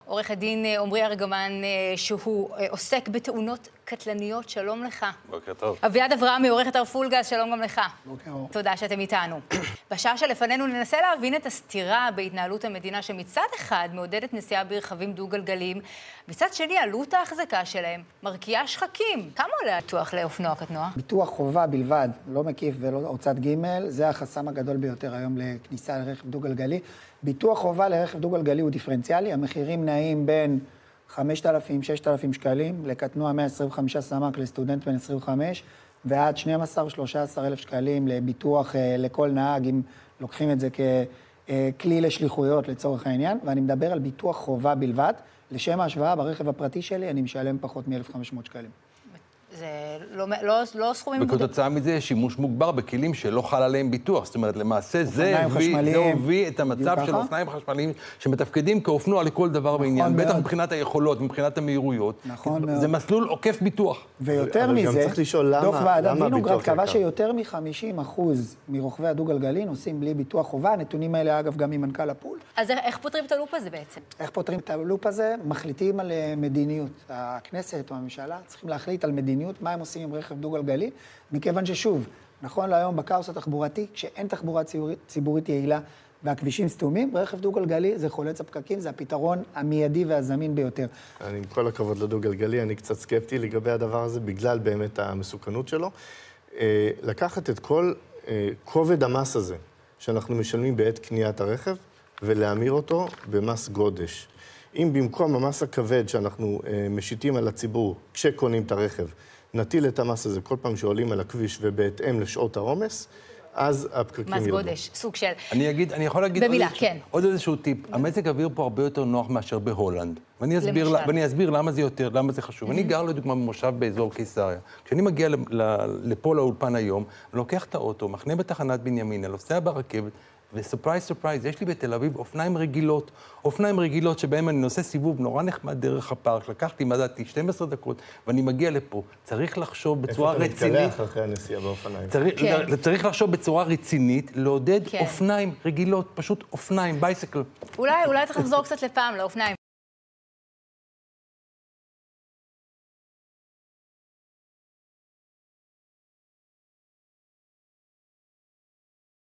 עורך הדין עמרי ארגמן, שהוא עוסק בתאונות קטלניות, שלום לך. בוקר טוב. אביעד אברהם מעורך אתר פולגז, שלום גם לך. בוקר אור. תודה שאתם איתנו. בשעה שלפנינו ננסה להבין את הסתירה בהתנהלות המדינה, שמצד אחד מעודדת נסיעה ברכבים דו-גלגליים, מצד שני עלות ההחזקה שלהם מרקיעה שחקים. כמה עולה הביטוח לאופנוע קטנוע? ביטוח חובה בלבד, לא מקיף ולא הוצאת ג', זה החסם הגדול ביותר היום לכניסה לרכב דו-גלגלי. ביטוח חובה לרכב דו-גלגלי הוא דיפרנציאלי, המחירים נעים בין 5,000-6,000 שקלים, לקטנוע 125 סמ"ק לסטודנט בן 25, ועד 12,000-13,000 שקלים לביטוח לכל נהג, אם לוקחים את זה ככלי לשליחויות לצורך העניין, ואני מדבר על ביטוח חובה בלבד. לשם ההשוואה, ברכב הפרטי שלי אני משלם פחות מ-1,500 שקלים. זה לא סכומים מוגדרים. וכתוצאה מזה יש שימוש מוגבר בכלים שלא חל עליהם ביטוח. זאת אומרת, למעשה זה הביא את המצב של אופניים חשמליים שמתפקדים כאופנוע לכל דבר בעניין, בטח מבחינת היכולות, מבחינת המהירויות. זה מסלול עוקף ביטוח. ויותר מזה, דוח ועדת וינוגרד קבע שיותר מ-50% מרוכבי הדו-גלגלי נוסעים בלי ביטוח חובה. הנתונים האלה, אגב, גם ממנכ"ל הפול. אז איך פותרים את הלופ הזה בעצם? איך פותרים את הלופ הזה? מחליטים על מדיניות. הכנסת או הממשלה צריכים להחליט על מדיניות, מה הם עושים עם רכב דו-גלגלי, מכיוון ששוב, נכון להיום בקאוס התחבורתי, כשאין תחבורה ציבורית יעילה והכבישים סתומים, רכב דו-גלגלי זה חולץ הפקקים, זה הפתרון המיידי והזמין ביותר. עם כל הכבוד לדו-גלגלי, אני קצת סקפטי לגבי הדבר הזה, בגלל באמת המסוכנות שלו. לקחת את כל כובד המס הזה, שאנחנו משלמים בעת קניית הרכב, ולהמיר אותו במס גודש. אם במקום המס הכבד שאנחנו משיתים על הציבור כשקונים את הרכב, נטיל את המס הזה כל פעם שעולים על הכביש ובהתאם לשעות העומס, אז הפקקים ירדו. מס גודש, סוג של... אני יכול להגיד במילה, כן. עוד איזשהו טיפ. המזג האוויר פה הרבה יותר נוח מאשר בהולנד. ואני אסביר למה זה יותר, למה זה חשוב. אני גר לדוגמה במושב באזור קיסריה. כשאני מגיע לפה לאולפן היום, אני לוקח את האוטו, מחנה בתחנת בנימינה, נוסע ברכבת, וסופרייז, סופרייז, יש לי בתל אביב אופניים רגילות שבהם אני נוסע סיבוב נורא נחמד דרך הפארק, לקחתי, מדעתי 12 דקות, ואני מגיע לפה. צריך לחשוב בצורה רצינית... איפה אתה מתקלח אחרי הנסיעה באופניים? צריך לחשוב בצורה רצינית, לעודד אופניים רגילות, פשוט אופניים, בייסקל. אולי צריך לחזור קצת לפעם לאופניים.